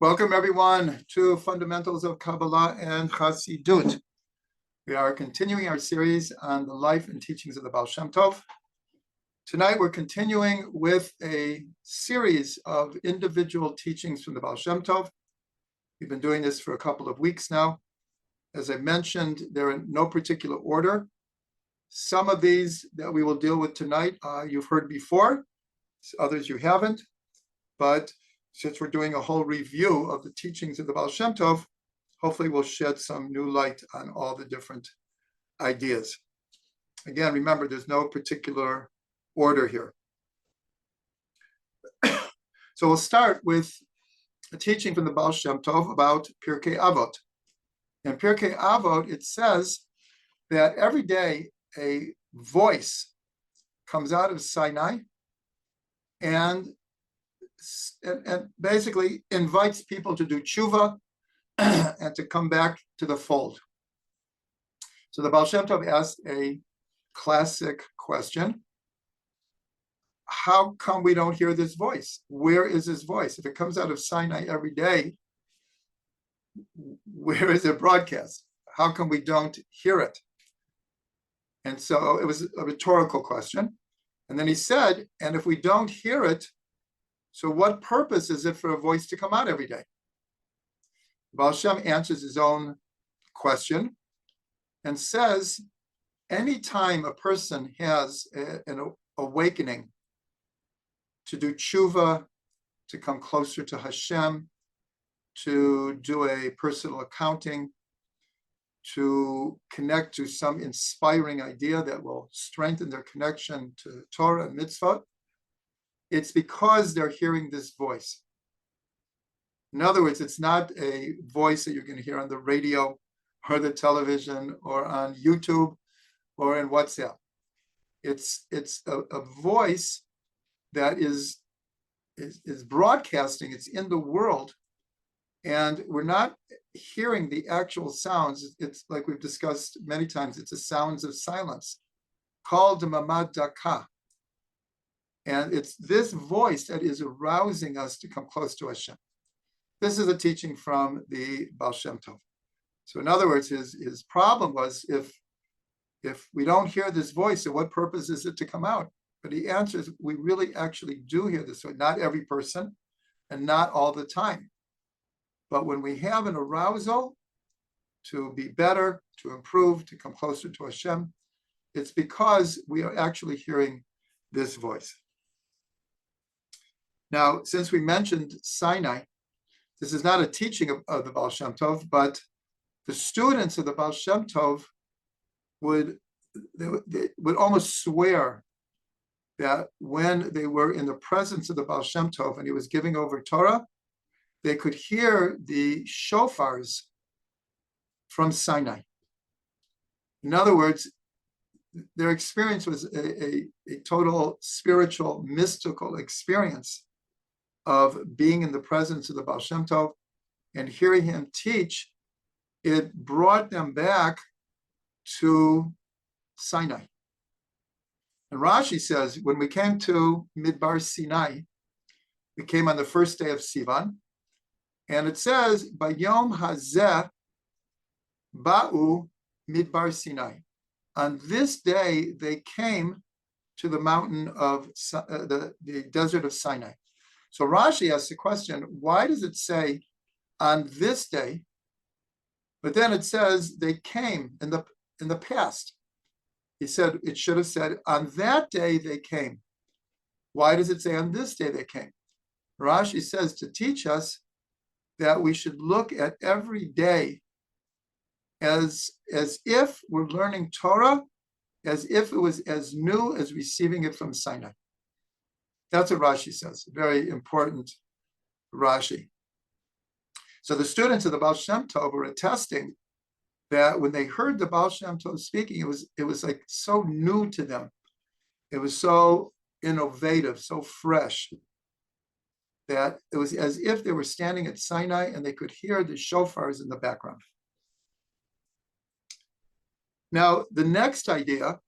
Welcome everyone to Fundamentals of Kabbalah and Chassidut. We are continuing our series on the life and teachings of the Ba'al Shem Tov. Tonight we're continuing with a series of individual teachings from the Ba'al Shem Tov. We've been doing this for a couple of weeks now. As I mentioned, they're in no particular order. Some of these that we will deal with tonight, you've heard before, others you haven't, but since we're doing a whole review of the teachings of the Ba'al Shem Tov, hopefully we'll shed some new light on all the different ideas. Again, remember, there's no particular order here. So we'll start with a teaching from the Ba'al Shem Tov about Pirkei Avot. In Pirkei Avot, it says that every day a voice comes out of Sinai and basically invites people to do tshuva and to come back to the fold. So the Ba'al Shem Tov asked a classic question. How come we don't hear this voice? Where is this voice? If it comes out of Sinai every day, where is it broadcast? How come we don't hear it? And so it was a rhetorical question. And then he said, and if we don't hear it, so what purpose is it for a voice to come out every day? Ba'al Shem answers his own question and says, anytime a person has an awakening to do tshuva, to come closer to Hashem, to do a personal accounting, to connect to some inspiring idea that will strengthen their connection to Torah and mitzvot, it's because they're hearing this voice. In other words, it's not a voice that you're going to hear on the radio or the television or on YouTube or in WhatsApp. It's a voice that is broadcasting. It's in the world, and we're not hearing the actual sounds. It's like we've discussed many times. It's the sounds of silence, called mamad daka. And it's this voice that is arousing us to come close to Hashem. This is a teaching from the Ba'al Shem Tov. So in other words, his problem was if we don't hear this voice, so what purpose is it to come out? But he answers, we really actually do hear this voice. Not every person and not all the time. But when we have an arousal to be better, to improve, to come closer to Hashem, it's because we are actually hearing this voice. Now, since we mentioned Sinai, this is not a teaching of the Ba'al Shem Tov, but the students of the Ba'al Shem Tov would almost swear that when they were in the presence of the Ba'al Shem Tov and he was giving over Torah, they could hear the shofars from Sinai. In other words, their experience was a total spiritual, mystical experience of being in the presence of the Ba'al Shem Tov and hearing him teach. It brought them back to Sinai. And Rashi says, when we came to Midbar Sinai, we came on the first day of Sivan, and it says, Bayom hazeh ba'u Midbar Sinai. On this day, they came to the mountain of the desert of Sinai. So Rashi asks the question, why does it say on this day, but then it says they came in the past? He said it should have said on that day they came. Why does it say on this day they came? Rashi says to teach us that we should look at every day as if we're learning Torah, as if it was as new as receiving it from Sinai. That's what Rashi says, very important Rashi. So the students of the Ba'al Shem Tov were attesting that when they heard the Ba'al Shem Tov speaking, it was like so new to them. It was so innovative, so fresh, that it was as if they were standing at Sinai and they could hear the shofars in the background. Now, the next idea,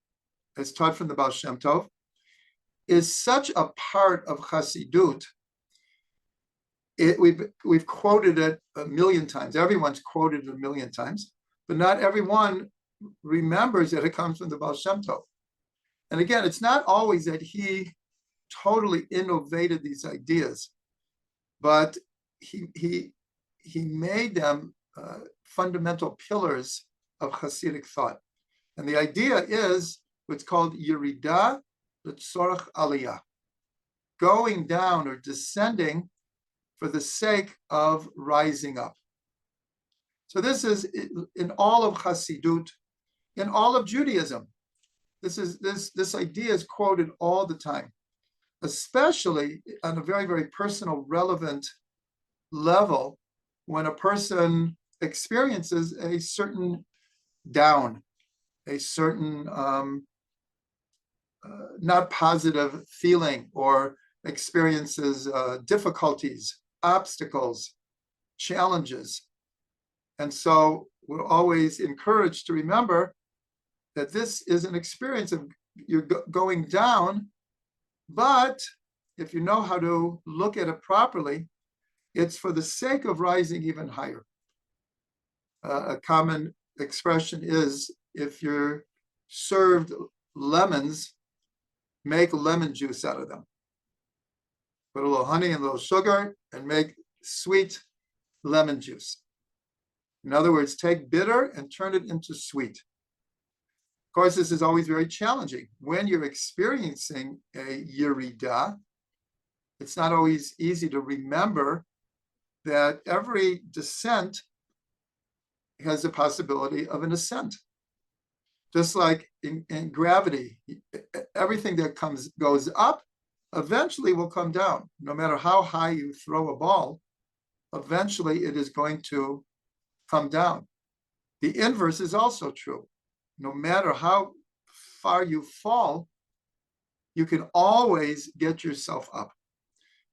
as taught from the Ba'al Shem Tov, is such a part of Chassidut we've quoted it a million times. Everyone's quoted it a million times, but not everyone remembers that it comes from the Ba'al Shem Tov. And again, it's not always that he totally innovated these ideas, but he made them fundamental pillars of Hasidic thought. And the idea is what's called Yerida L'tzorach Aliyah, going down or descending for the sake of rising up. So this is in all of Chassidut, in all of Judaism. This idea is quoted all the time, especially on a very, very personal, relevant level when a person experiences a certain down, a certain not positive feeling, or experiences difficulties, obstacles, challenges. And so we're always encouraged to remember that this is an experience of you're going down, but if you know how to look at it properly, it's for the sake of rising even higher. A common expression is, if you're served lemons, make lemon juice out of them. Put a little honey and a little sugar and make sweet lemon juice. In other words, take bitter and turn it into sweet. Of course, this is always very challenging. When you're experiencing a Yerida, it's not always easy to remember that every descent has the possibility of an ascent. Just like in gravity, everything that goes up eventually will come down. No matter how high you throw a ball, eventually it is going to come down. The inverse is also true. No matter how far you fall, you can always get yourself up.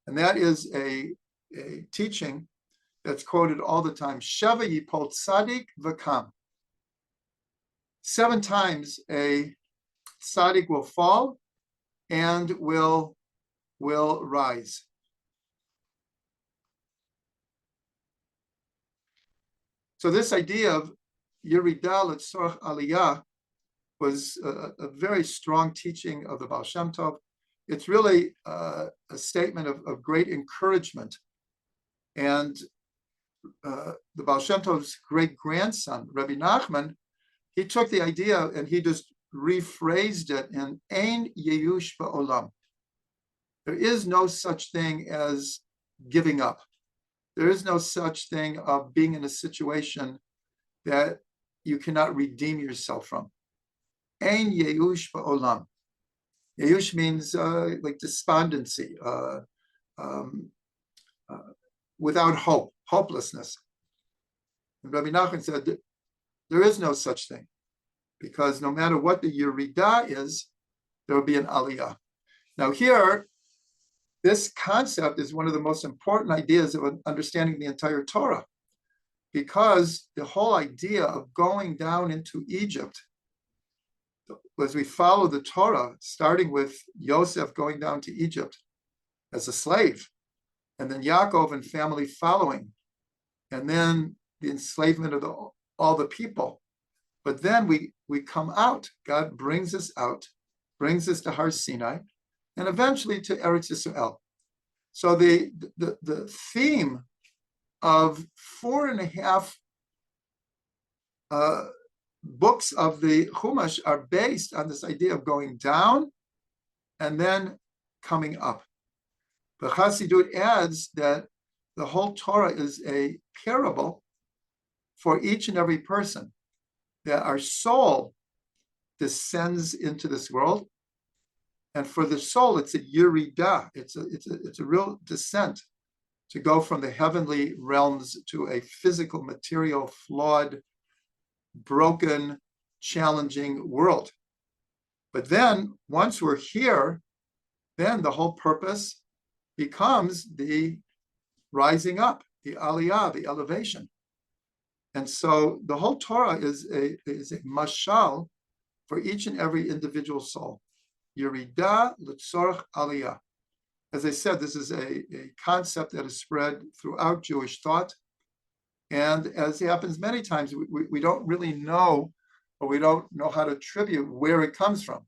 And that is a teaching that's quoted all the time. Sheva yipol tzadik v'kam. 7 times a tzaddik will fall and will rise. So this idea of Yerida L'tzorach Aliyah was a very strong teaching of the Ba'al Shem Tov. It's really a statement of great encouragement. And the Ba'al Shem Tov's great-grandson, Rabbi Nachman, he took the idea and he just rephrased it in Ein Yeyush Ba'olam. There is no such thing as giving up. There is no such thing of being in a situation that you cannot redeem yourself from. Ein Yeyush Ba'olam. Yeyush means like despondency, without hope, hopelessness. And Rabbi Nachman said that there is no such thing, because no matter what the Yerida is, there will be an Aliyah. Now here, this concept is one of the most important ideas of understanding the entire Torah, because the whole idea of going down into Egypt, as we follow the Torah, starting with Yosef going down to Egypt as a slave, and then Yaakov and family following, and then the enslavement of all the people. But then we come out. God brings us out, brings us to Har Sinai, and eventually to Eretz Yisrael. So the theme of 4.5 books of the Chumash are based on this idea of going down and then coming up. But Chassidut adds that the whole Torah is a parable for each and every person, that our soul descends into this world, and for the soul, it's a Yerida. It's a real descent to go from the heavenly realms to a physical, material, flawed, broken, challenging world. But then once we're here, then the whole purpose becomes the rising up, the aliyah, the elevation. And so the whole Torah is a mashal for each and every individual soul. Yerida l'tzorach aliyah. As I said, this is a concept that is spread throughout Jewish thought. And as happens many times, we don't really know, or we don't know how to attribute where it comes from.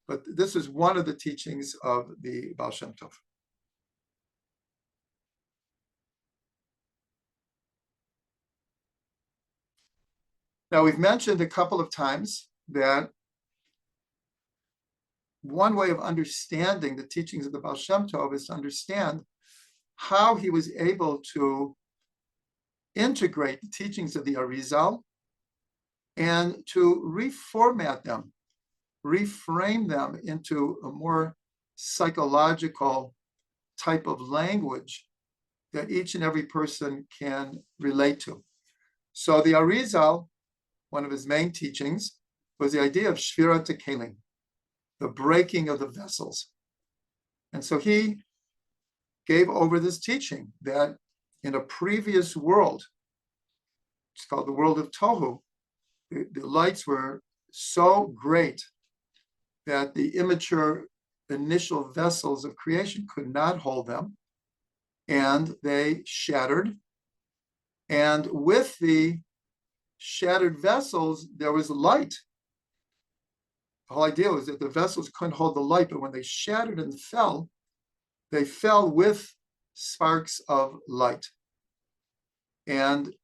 But this is one of the teachings of the Ba'al Shem Tov. Now, we've mentioned a couple of times that one way of understanding the teachings of the Ba'al Shem Tov is to understand how he was able to integrate the teachings of the Arizal and to reformat them, reframe them into a more psychological type of language that each and every person can relate to. So the Arizal, one of his main teachings, was the idea of Shvirat Kelim, the breaking of the vessels. And so he gave over this teaching that in a previous world, it's called the world of Tohu, the lights were so great that the immature initial vessels of creation could not hold them, and they shattered. And with the shattered vessels, there was light. The whole idea was that the vessels couldn't hold the light, but when they shattered and fell, they fell with sparks of light. And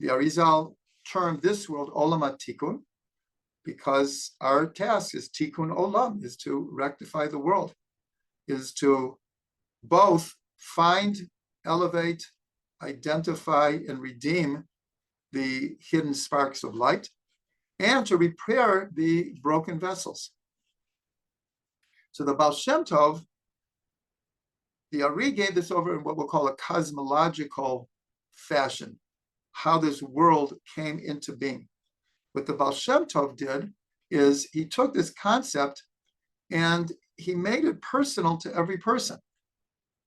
the Arizal termed this world Olam HaTikun, because our task is Tikkun Olam, is to rectify the world, is to both find, elevate, identify, and redeem the hidden sparks of light, and to repair the broken vessels. So the Ba'al Shem Tov, the Ari gave this over in what we'll call a cosmological fashion, how this world came into being. What the Ba'al Shem Tov did is he took this concept and he made it personal to every person.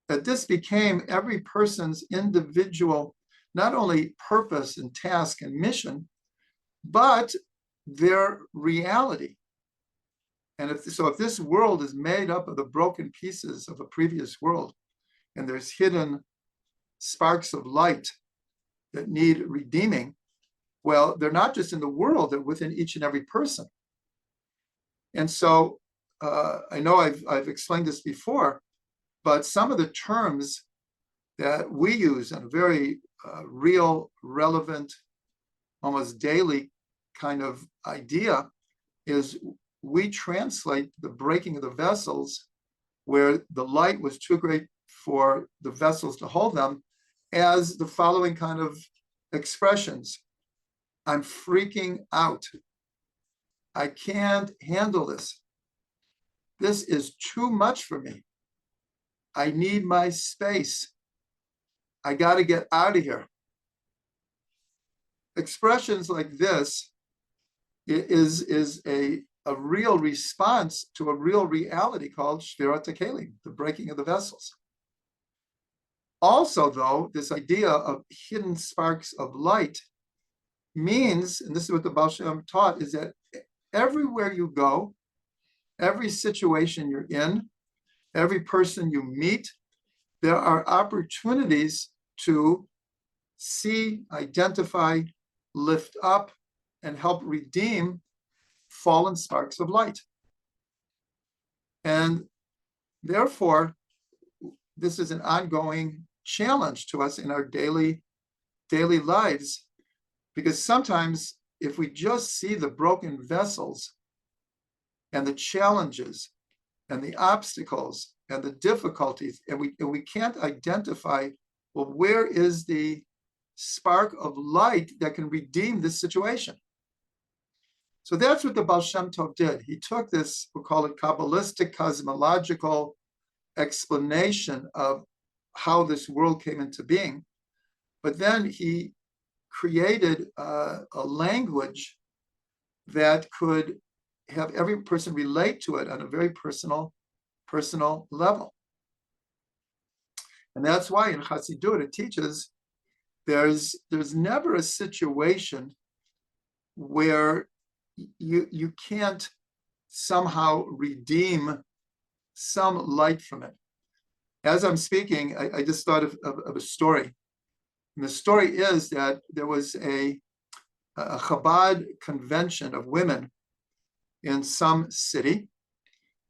That this became every person's individual, not only purpose and task and mission, but their reality. And if this world is made up of the broken pieces of a previous world, and there's hidden sparks of light that need redeeming, well, they're not just in the world, they're within each and every person. And so I know I've explained this before, but some of the terms that we use in a very real, relevant, almost daily kind of idea is we translate the breaking of the vessels where the light was too great for the vessels to hold them as the following kind of expressions. I'm freaking out. I can't handle this. This is too much for me. I need my space. I got to get out of here. Expressions like this is a real response to a real reality called Shvirat Kelim, the breaking of the vessels. Also, though, this idea of hidden sparks of light means, and this is what the Ba'al Shem taught, is that everywhere you go, every situation you're in, every person you meet, there are opportunities to see, identify, lift up, and help redeem fallen sparks of light. And therefore, this is an ongoing challenge to us in our daily lives, because sometimes if we just see the broken vessels and the challenges and the obstacles and the difficulties, and we can't identify, well, where is the spark of light that can redeem this situation? So that's what the Ba'al Shem Tov did. He took this, we'll call it Kabbalistic cosmological explanation of how this world came into being, but then he created a language that could have every person relate to it on a very personal level. And that's why in Chassidut it teaches there's never a situation where you can't somehow redeem some light from it. as I'm speaking, I just thought of a story. And the story is that there was a Chabad convention of women in some city.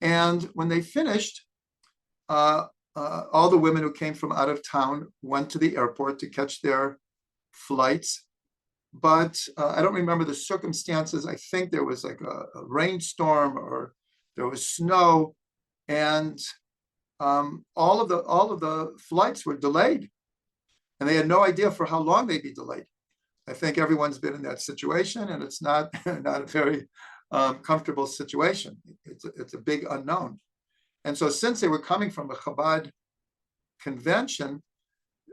And when they finished, all the women who came from out of town went to the airport to catch their flights. But I don't remember the circumstances. I think there was like a rainstorm or there was snow, and all of the flights were delayed, and they had no idea for how long they'd be delayed. I think everyone's been in that situation, and it's not not a very comfortable situation. It's a big unknown. And so since they were coming from a Chabad convention,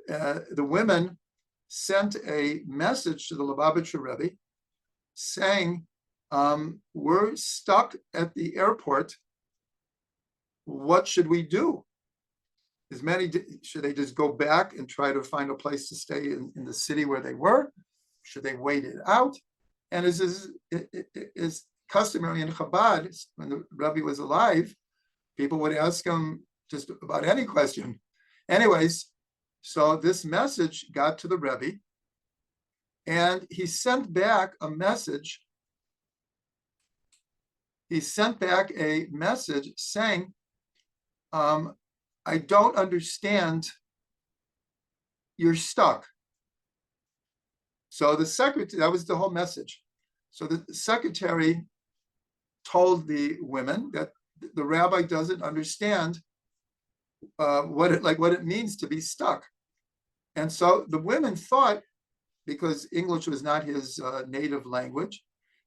the women sent a message to the Lubavitcher Rebbe saying, we're stuck at the airport. What should we do? Should they just go back and try to find a place to stay in the city where they were? Should they wait it out? And as is customary in Chabad, when the Rebbe was alive, people would ask him just about any question. Anyways, so this message got to the Rebbe, and he sent back a message. He sent back a message saying, I don't understand, you're stuck. So the secretary, that was the whole message. So the secretary told the women that the rabbi doesn't understand what it means to be stuck. And so the women thought, because English was not his native language,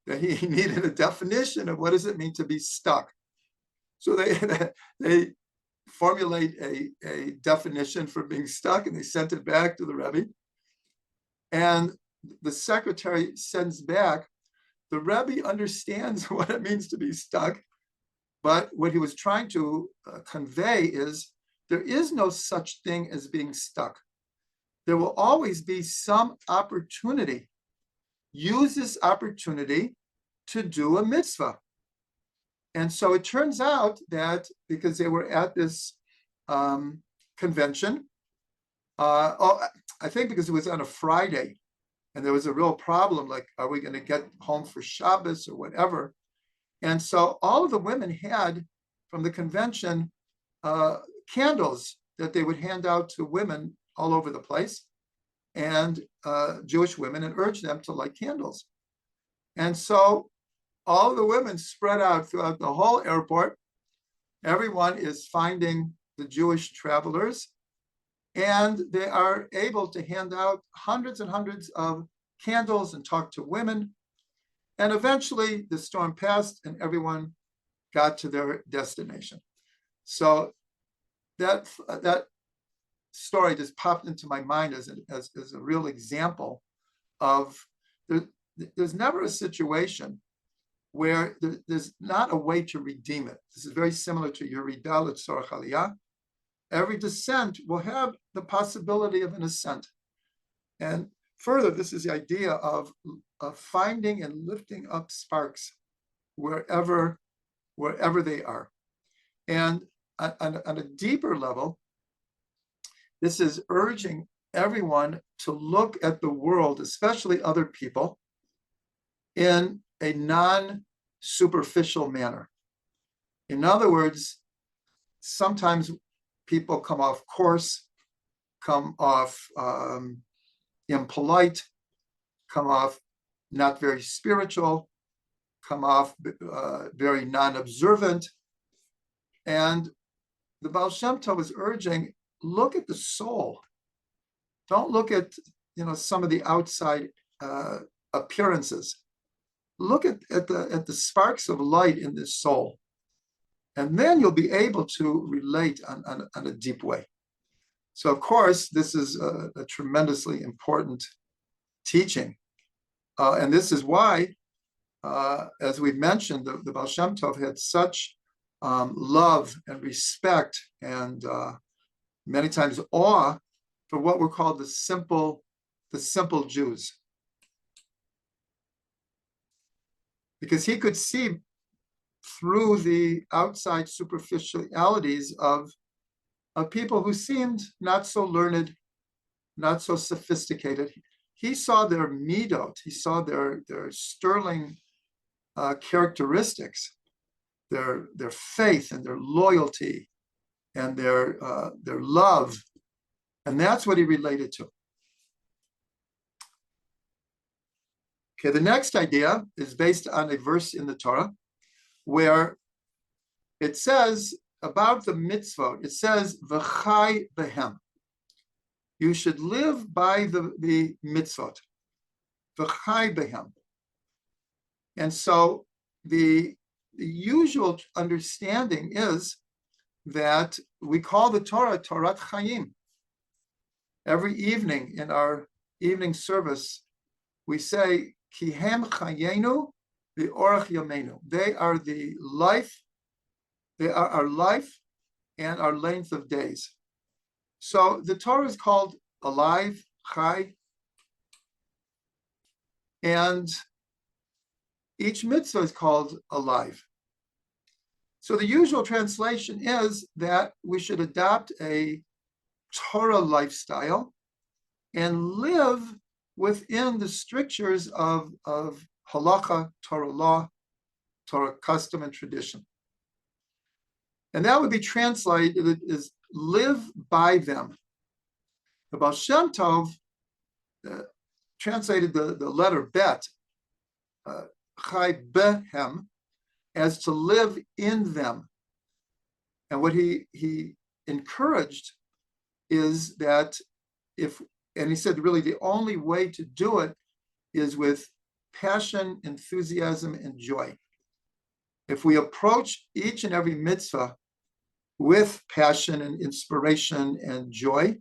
that he needed a definition of what does it mean to be stuck. So they formulate a definition for being stuck, and they sent it back to the Rebbe. And the secretary sends back, the Rebbe understands what it means to be stuck, but what he was trying to convey is there is no such thing as being stuck. There will always be some opportunity. Use this opportunity to do a mitzvah. And so it turns out that because they were at this convention, I think because it was on a Friday, and there was a real problem, like, are we going to get home for Shabbos or whatever? And so all of the women had from the convention candles that they would hand out to women all over the place, and Jewish women, and urge them to light candles. And so all the women spread out throughout the whole airport. Everyone is finding the Jewish travelers, and they are able to hand out hundreds and hundreds of candles and talk to women. And eventually the storm passed and everyone got to their destination. So that story just popped into my mind as a real example of there's never a situation where there's not a way to redeem it. This is very similar to Yerida L'Tzorach Aliyah. Every descent will have the possibility of an ascent. And further, this is the idea of finding and lifting up sparks wherever they are. And on a deeper level, this is urging everyone to look at the world, especially other people, in a non-superficial manner. In other words, sometimes people come off coarse, come off impolite, come off not very spiritual, come off very non-observant. And the Ba'al Shem Tov is urging, look at the soul. Don't look at some of the outside appearances. Look at the sparks of light in this soul. And then you'll be able to relate on a deep way. So, of course, this is a tremendously important teaching. And this is why, as we've mentioned, the Ba'al Shem Tov had such love and respect and many times awe for what were called the simple Jews. Because he could see through the outside superficialities of of people who seemed not so learned, not so sophisticated. He saw their midot, he saw their sterling characteristics, their faith and their loyalty and their love, and that's what he related to. Okay, the next idea is based on a verse in the Torah where it says about the mitzvot, it says, v'chai behem. You should live by the mitzvot, v'chai behem. And so the usual understanding is that we call the Torah Torat Chaim. Every evening in our evening service, we say, Ki hem chayenu v'orach yamenu. They are the life, they are our life and our length of days. So the Torah is called alive, chai, and each mitzvah is called alive. So the usual translation is that we should adopt a Torah lifestyle and live within the strictures of halacha, Torah law, Torah custom and tradition. And that would be translated as live by them. The Ba'al Shem Tov translated the letter bet, chai behem, as to live in them. And what he encouraged is that and he said really the only way to do it is with passion, enthusiasm, and joy. If we approach each and every mitzvah with passion and inspiration and joy,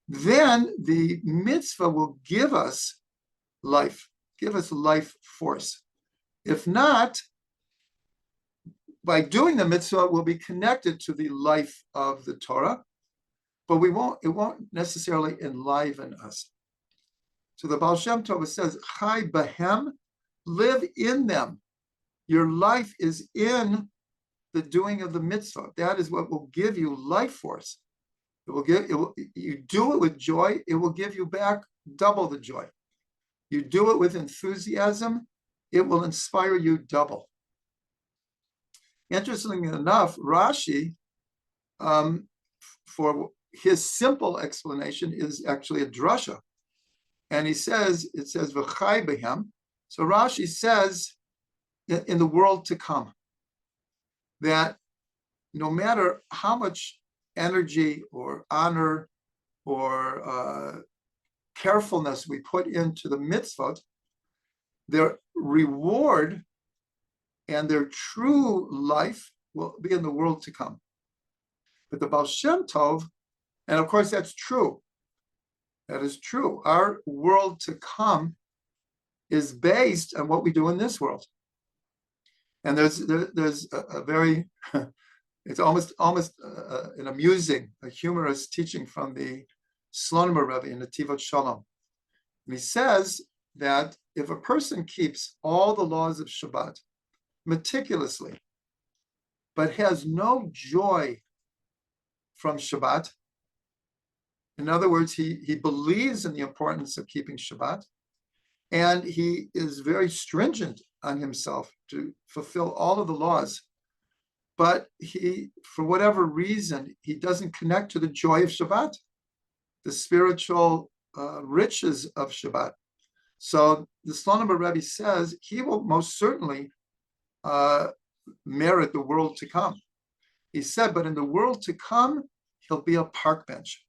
then the mitzvah will give us life force. If not, by doing the mitzvah, we'll be connected to the life of the Torah, but it won't necessarily enliven us. So the Ba'al Shem Tov says, Chai Bahem, live in them. Your life is in the doing of the mitzvah. That is what will give you life force. You do it with joy, it will give you back double the joy. You do it with enthusiasm, it will inspire you double. Interestingly enough, Rashi, for his simple explanation, is actually a drasha. And it says, v'chai behem. So Rashi says, in the world to come, that no matter how much energy or honor or carefulness we put into the mitzvot, their reward and their true life will be in the world to come. But the Ba'al Shem Tov, and of course that's true, that is true. Our world to come is based on what we do in this world. And there's a very, it's almost an amusing, a humorous teaching from the Slonim Rebbe in the Tivot Shalom. And he says that if a person keeps all the laws of Shabbat meticulously, but has no joy from Shabbat, in other words, he believes in the importance of keeping Shabbat, and he is very stringent on himself to fulfill all of the laws, but he, for whatever reason, he doesn't connect to the joy of Shabbat, the spiritual riches of Shabbat. So the Slonim Rebbe says he will most certainly merit the world to come. He said, but in the world to come, he'll be a park bench.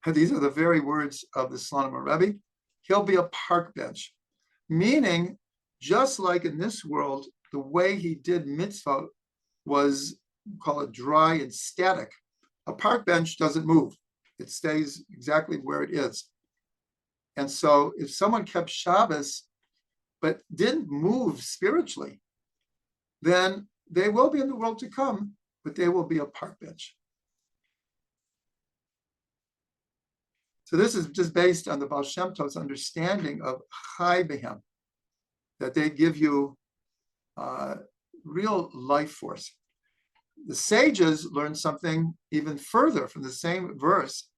And these are the very words of the Slonim Rebbe. He'll be a park bench, meaning just like in this world, the way he did mitzvah was, call it dry and static. A park bench doesn't move. It stays exactly where it is. And so if someone kept Shabbos, but didn't move spiritually, then they will be in the world to come, but they will be a park bench. So this is just based on the Ba'al Shem Tov's understanding of Chai Behem, that they give you real life force. the sages learn something even further from the same verse,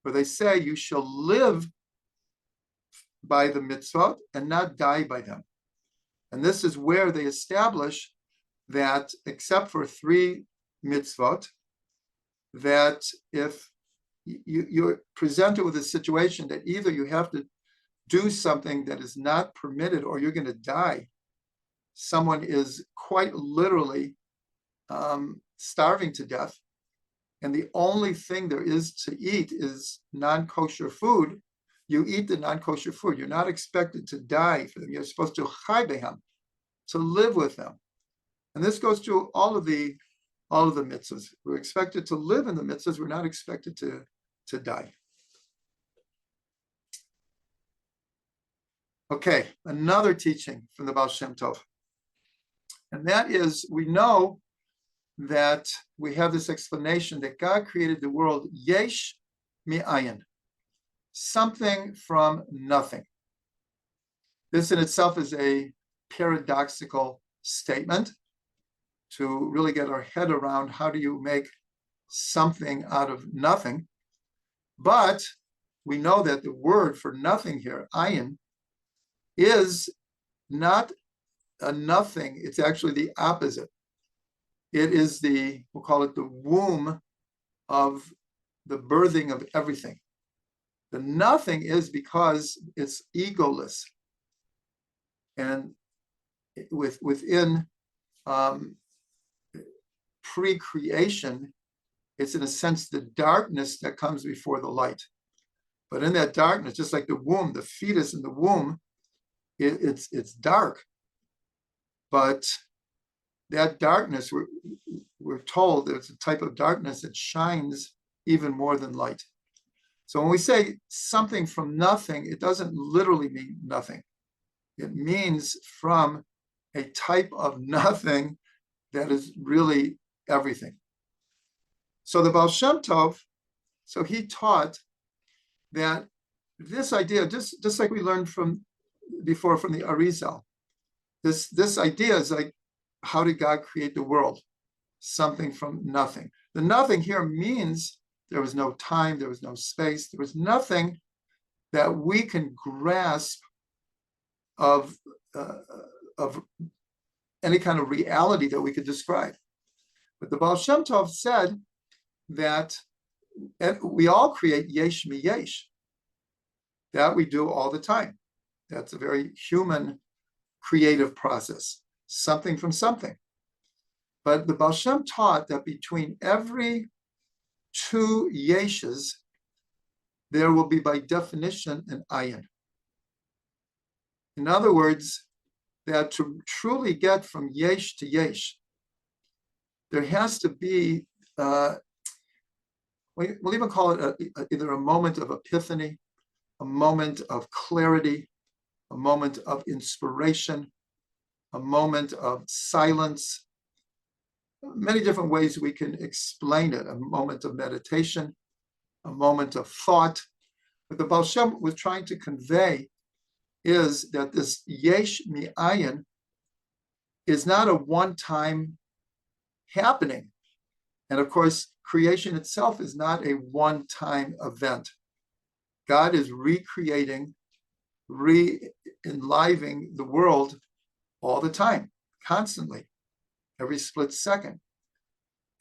where they say, you shall live by the mitzvot and not die by them. And this is where they establish that, except for 3 mitzvot, that if you're presented with a situation that either you have to do something that is not permitted or you're going to die, someone is quite literally starving to death, and the only thing there is to eat is non-kosher food, you eat the non-kosher food. You're not expected to die for them. You're supposed to chai behem, to live with them. And this goes to all of the mitzvahs. We're expected to live in the mitzvahs. We're not expected to die. Okay, another teaching from the Ba'al Shem Tov. And that is, we know that we have this explanation that God created the world yesh mi'ayin, something from nothing. This in itself is a paradoxical statement to really get our head around how do you make something out of nothing. But we know that the word for nothing here, ayin, is not a nothing. It's actually the opposite. It is we'll call it the womb of the birthing of everything. The nothing is because it's egoless. And within pre-creation, it's in a sense the darkness that comes before the light. But in that darkness, just like the womb, the fetus in the womb, it's dark. But that darkness, we're told there's a type of darkness that shines even more than light. So when we say something from nothing, it doesn't literally mean nothing. It means from a type of nothing that is really everything. So the Ba'al Shem Tov, so he taught that this idea, just like we learned from before from the Arizal, this idea is like, how did God create the world? Something from nothing. The nothing here means there was no time, there was no space, there was nothing that we can grasp of any kind of reality that we could describe. But the Ba'al Shem Tov said that we all create yesh mi yesh. That we do all the time. That's a very human creative process. Something from something. But the Ba'al Shem taught that between every 2 yeshes, there will be by definition an ayin. In other words, that to truly get from yesh to yesh, there has to be, we'll even call it either a moment of epiphany, a moment of clarity, a moment of inspiration, a moment of silence, many different ways we can explain it, a moment of meditation, a moment of thought. What the Ba'al Shem was trying to convey is that this yesh mi'ayin is not a one-time happening. And of course, creation itself is not a one-time event. God is recreating, re-enlivening the world all the time, constantly, every split second.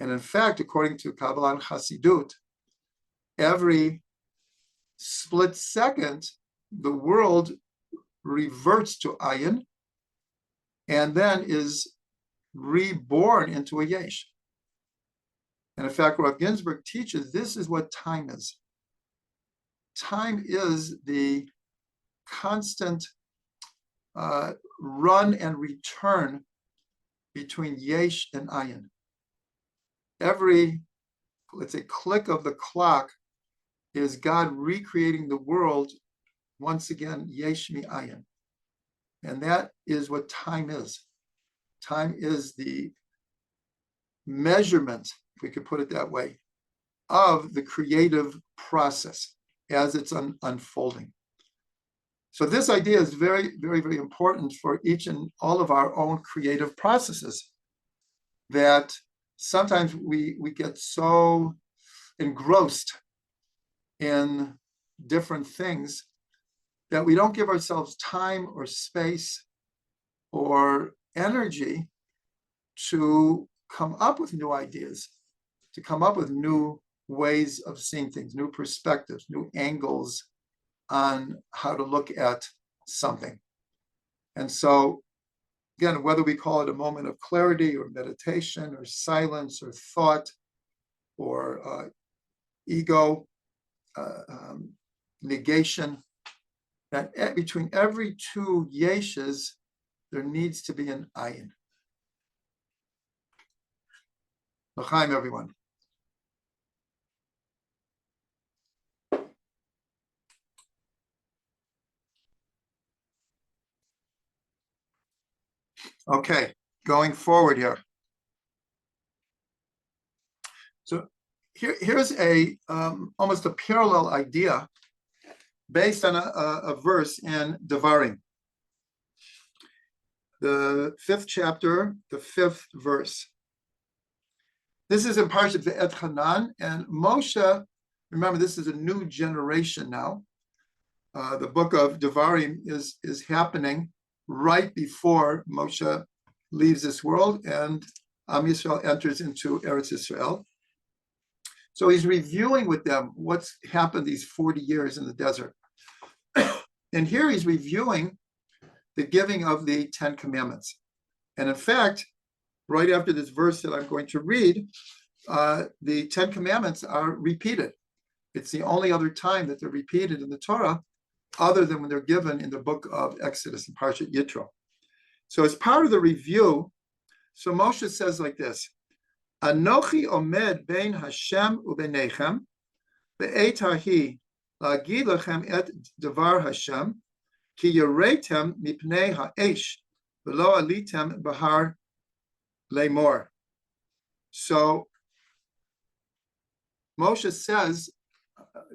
And in fact, according to Kabbalah and Chassidut, every split second, the world reverts to ayin and then is reborn into a yesh. And in fact, Rav Ginsburg teaches this is what time is. Time is the constant run and return between yesh and ayin. Every, let's say, click of the clock is God recreating the world once again, yesh mi ayin. And that is what time is. Time is the measurement, if we could put it that way, of the creative process as it's unfolding. So this idea is very, very, very important for each and all of our own creative processes, that sometimes we get so engrossed in different things that we don't give ourselves time or space or energy to come up with new ideas, to come up with new ways of seeing things, new perspectives, new angles on how to look at something. And so, again, whether we call it a moment of clarity or meditation or silence or thought or ego negation, that between every two yeshes, there needs to be an ayin. L'chaim, everyone. Okay, going forward here. So here's a almost a parallel idea based on a verse in Devarim, the 5th chapter, the 5th verse. This is in Parshat Ve'et Hanan, and Moshe, remember, this is a new generation now. The book of Devarim is happening right before Moshe leaves this world and Am Yisrael enters into Eretz Yisrael. So he's reviewing with them what's happened these 40 years in the desert. And here he's reviewing the giving of the 10 commandments. And in fact, right after this verse that I'm going to read, the 10 commandments are repeated. It's the only other time that they're repeated in the Torah, other than when they're given in the book of Exodus and Parshat Yitro. So as part of the review, so Moshe says like this: Anochi omed bein Hashem ubenechem, be'et hahi la'agid lechem et devar Hashem, ki yeretem mipnei ha'esh, v'lo alitem bahar le'mor. So Moshe says,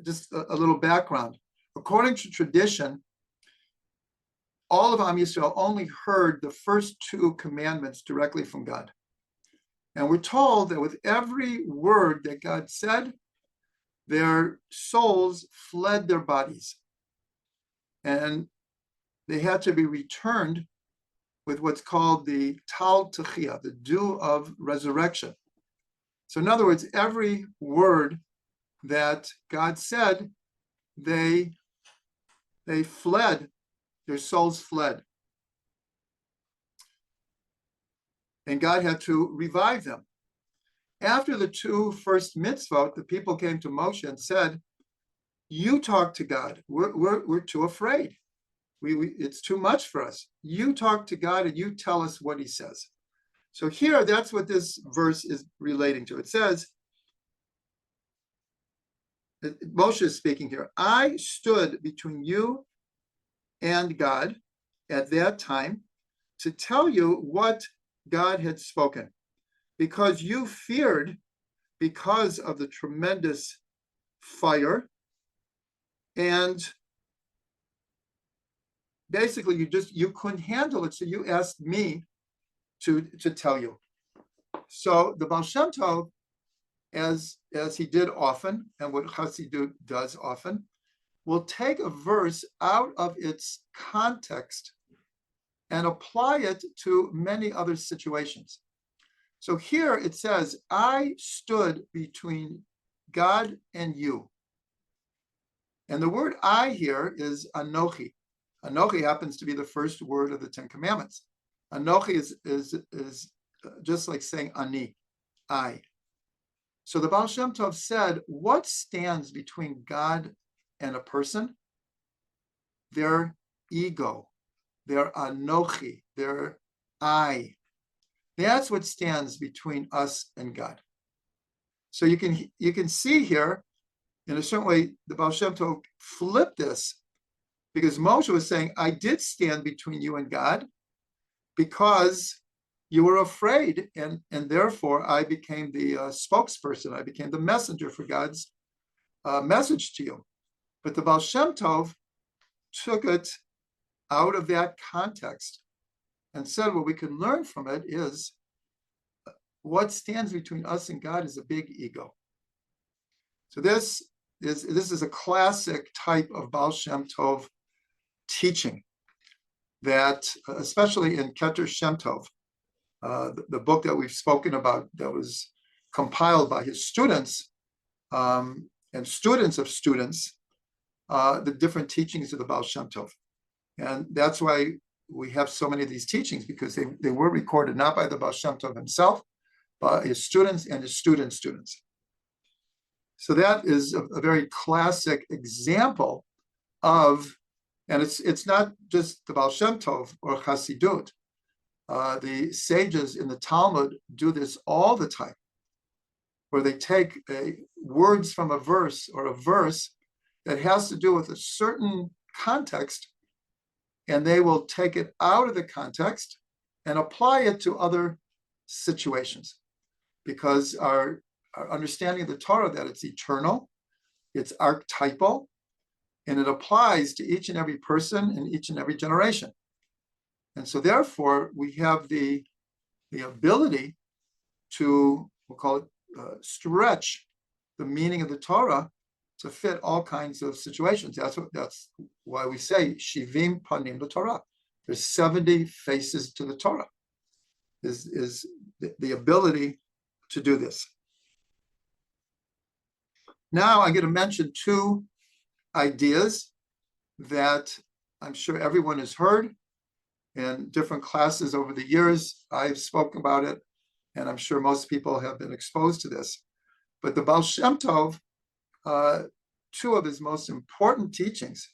just a little background. According to tradition, all of Am Yisrael only heard the first 2 commandments directly from God. And we're told that with every word that God said, their souls fled their bodies. And they had to be returned with what's called the Tal Techiyah, the dew of resurrection. So in other words, every word that God said, they fled, their souls fled. And God had to revive them. After the 2 first mitzvot, the people came to Moshe and said, you talk to God. We're too afraid. It's too much for us. You talk to God and you tell us what he says. So here, that's what this verse is relating to. It says, Moshe is speaking here, I stood between you and God at that time to tell you what God had spoken, because you feared because of the tremendous fire, and basically you couldn't handle it, so you asked me to tell you. So the Ba'al Shem Tov, as he did often, and what Chassidut does often, will take a verse out of its context and apply it to many other situations. So here it says, I stood between God and you. And the word I here is Anochi. Anochi happens to be the first word of the 10 commandments. Anochi is just like saying Ani, I. So the Ba'al Shem Tov said, what stands between God and a person? Their ego, their Anochi, their I. That's what stands between us and God. So you can see here, in a certain way, the Ba'al Shem Tov flipped this, because Moshe was saying, I did stand between you and God because you were afraid, and therefore I became the spokesperson. I became the messenger for God's message to you. But the Ba'al Shem Tov took it out of that context and said what we can learn from it is what stands between us and God is a big ego. So this is a classic type of Ba'al Shem Tov teaching that, especially in Keter Shem Tov, the book that we've spoken about that was compiled by his students and students of students, the different teachings of the Ba'al Shem Tov. And that's why we have so many of these teachings, because they were recorded not by the Ba'al Shem Tov himself, but his students and his students' students. So that is a very classic example of, and it's not just the Ba'al Shem Tov or Chassidut. The sages in the Talmud do this all the time, where they take words from a verse or a verse that has to do with a certain context, and they will take it out of the context and apply it to other situations. Because our understanding of the Torah, that it's eternal, it's archetypal, and it applies to each and every person in each and every generation. And so therefore, we have the ability to, we'll call it, stretch the meaning of the Torah to fit all kinds of situations. That's why we say Shivim Panim LaTorah. There's 70 faces to the Torah. Is the ability to do this. Now I'm going to mention two ideas that I'm sure everyone has heard in different classes over the years. I've spoken about it, and I'm sure most people have been exposed to this. But the Ba'al Shem Tov, two of his most important teachings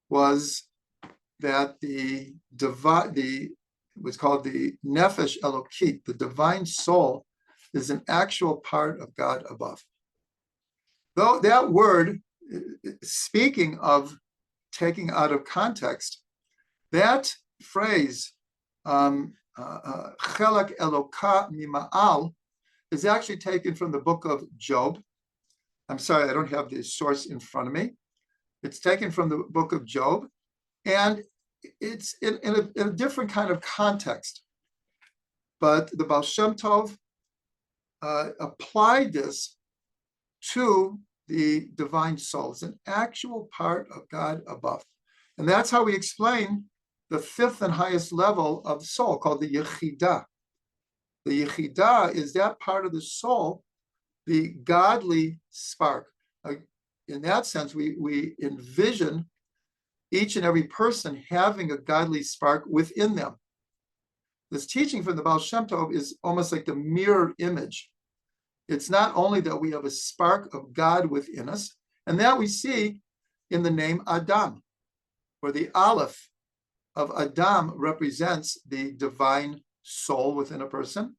was that what's called the Nefesh Elokit, the divine soul, is an actual part of God above. Though that word, speaking of taking out of context, that phrase, Chelak Eloka Mima'al, is actually taken from the book of Job. I'm sorry, I don't have the source in front of me. It's taken from the book of Job, and it's in a different kind of context. But the Ba'al Shem Tov applied this to the divine soul. It's an actual part of God above. And that's how we explain the fifth and highest level of soul, called the Yechidah. The Yechidah is that part of the soul, the godly spark. In that sense, we envision each and every person having a godly spark within them. This teaching from the Ba'al Shem Tov is almost like the mirror image. It's not only that we have a spark of God within us, and that we see in the name Adam, where the Aleph of Adam represents the divine soul within a person,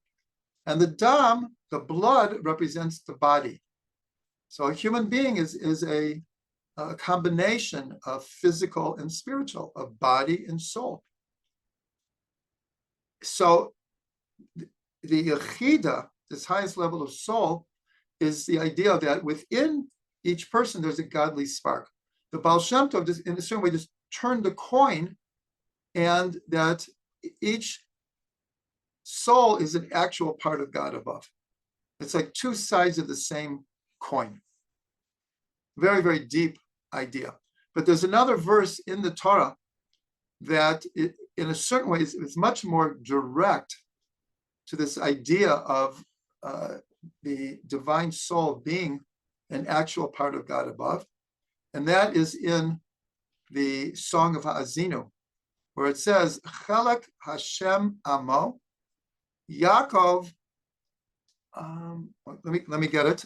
and the Dam, the blood, represents the body. So a human being is a combination of physical and spiritual, of body and soul. So the Yechidah, this highest level of soul, is the idea that within each person there's a godly spark. The Ba'al Shem Tov, just, in a certain way, just turned the coin, and that each soul is an actual part of God above. It's like two sides of the same coin. Very, very deep idea. But there's another verse in the Torah that, in a certain way, is much more direct to this idea of the divine soul being an actual part of God above. And that is in the Song of Ha'azinu, where it says, Chelak Hashem Amo, Yaakov, let me get it.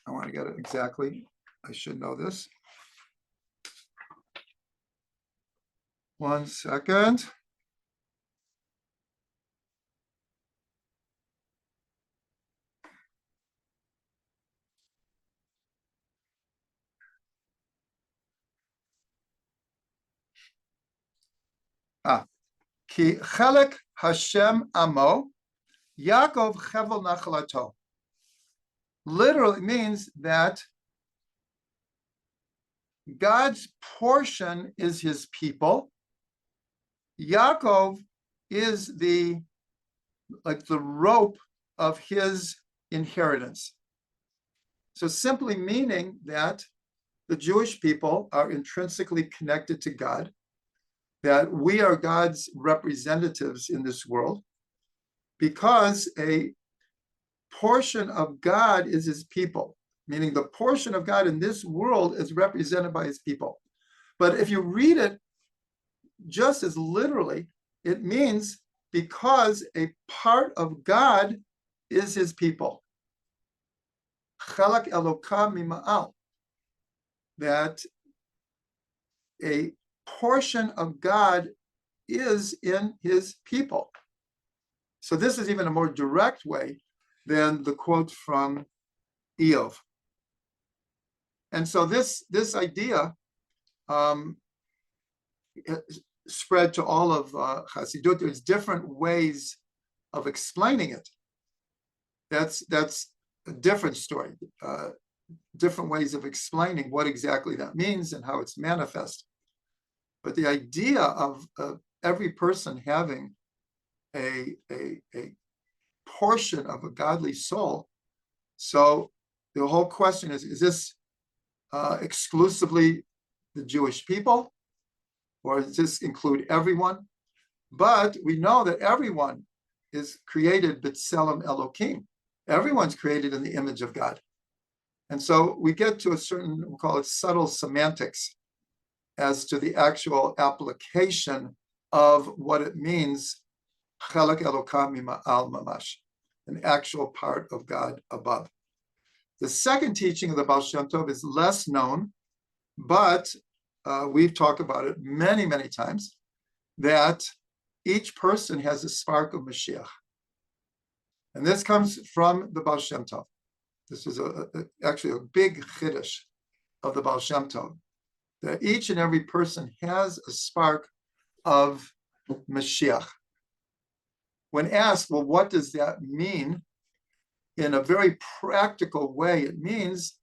I want to get it exactly. I should know this. One second. Ki Chelek Hashem Amo, Yaakov Chevel Nachalato. Literally means that God's portion is his people. Yaakov is the rope of his inheritance. So simply meaning that the Jewish people are intrinsically connected to God, that we are God's representatives in this world, because a portion of God is his people, meaning the portion of God in this world is represented by his people. But if you read it just as literally, it means because a part of God is his people. Chalak Eloka mima'al, that a portion of God is in his people. So this is even a more direct way than the quote from Eov. And so this idea spread to all of Chassidut. There's different ways of explaining it. That's a different story. Different ways of explaining what exactly that means and how it's manifest. But the idea of every person having a portion of a godly soul. So the whole question is this exclusively the Jewish people, or does this include everyone? But we know that everyone is created b'tselem Elokim. Everyone's created in the image of God. And so we get to a certain, we'll call it subtle semantics as to the actual application of what it means, chalak Elokam mima'al mamash, an actual part of God above. The second teaching of the Ba'al Shem Tov is less known, but we've talked about it many, many times, that each person has a spark of Mashiach. And this comes from the Ba'al Shem Tov. This is actually a big chiddush of the Ba'al Shem Tov, that each and every person has a spark of Mashiach. When asked, well, what does that mean? In a very practical way, it means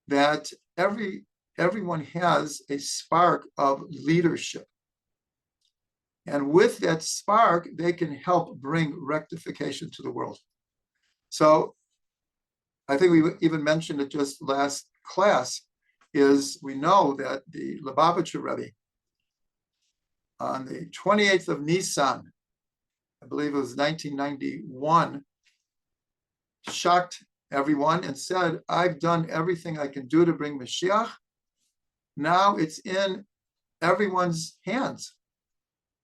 that everyone has a spark of leadership. And with that spark, they can help bring rectification to the world. So I think we even mentioned it just last class, is we know that the Lubavitcher Rebbe, on the 28th of Nisan, I believe it was 1991, shocked everyone and said, I've done everything I can do to bring Mashiach. Now it's in everyone's hands.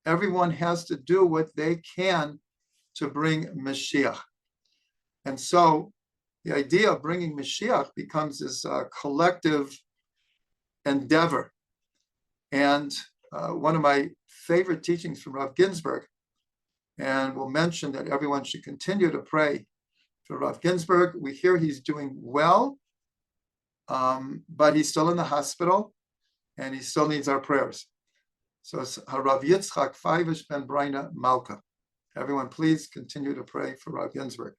Everyone has to do what they can to bring Mashiach. And so the idea of bringing Mashiach becomes this collective endeavor. And one of my favorite teachings from Rav Ginsburg, and we'll mention that everyone should continue to pray for Rav Ginsburg. We hear he's doing well, but he's still in the hospital, and he still needs our prayers. So it's Harav Yitzchak Feivish Ben Braina Malka. Everyone, please continue to pray for Rav Ginsburg.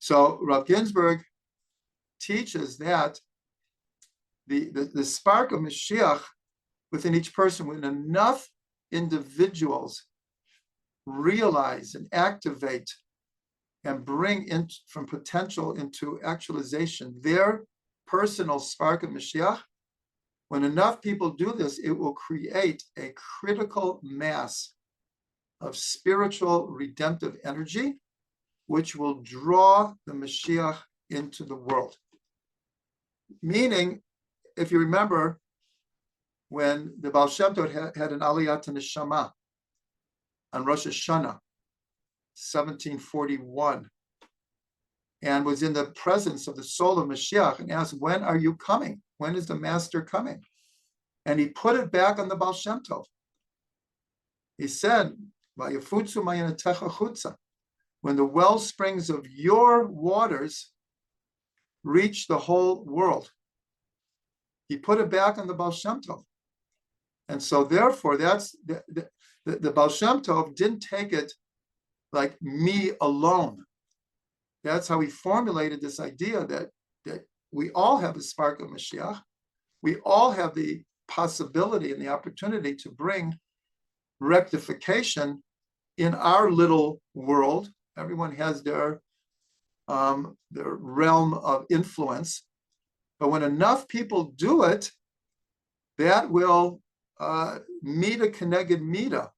So Rav Ginsburg teaches that the spark of Mashiach within each person, when enough individuals realize and activate and bring in from potential into actualization their personal spark of Mashiach, when enough people do this, it will create a critical mass of spiritual redemptive energy, which will draw the Mashiach into the world. Meaning, if you remember, when the Ba'al Shem Tov had an Aliyat Neshama on Rosh Hashanah, 1741, and was in the presence of the soul of Mashiach and asked, when are you coming? When is the master coming? And he put it back on the Ba'al Shem Tov. He said, when the well springs of your waters reach the whole world. He put it back on the Ba'al Shem Tov. And so therefore, that's the Ba'al Shem Tov didn't take it like me alone. That's how he formulated this idea that we all have a spark of Mashiach. We all have the possibility and the opportunity to bring rectification in our little world. Everyone has their their realm of influence. But when enough people do it, that will mida keneged mida,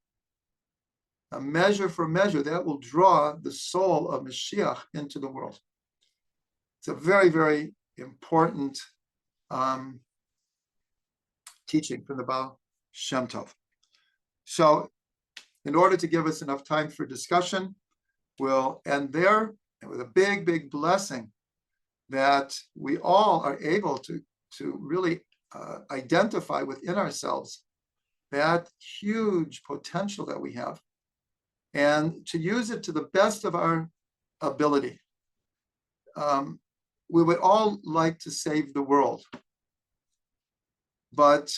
a measure for measure, that will draw the soul of Mashiach into the world. It's a very, very important teaching from the Ba'al Shem Tov. So in order to give us enough time for discussion, we'll end there with a big, big blessing that we all are able to really identify within ourselves that huge potential that we have, and to use it to the best of our ability. We would all like to save the world, but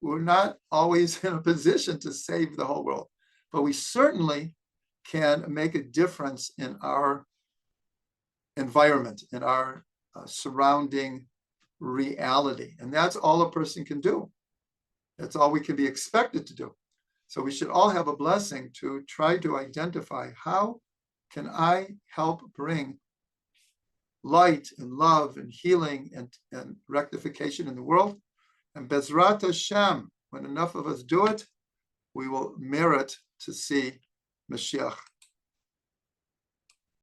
we're not always in a position to save the whole world. But we certainly can make a difference in our environment, in our surrounding reality. And that's all a person can do. That's all we can be expected to do. So we should all have a blessing to try to identify, how can I help bring light and love and healing and rectification in the world? And Bezrat Hashem, when enough of us do it, we will merit to see Mashiach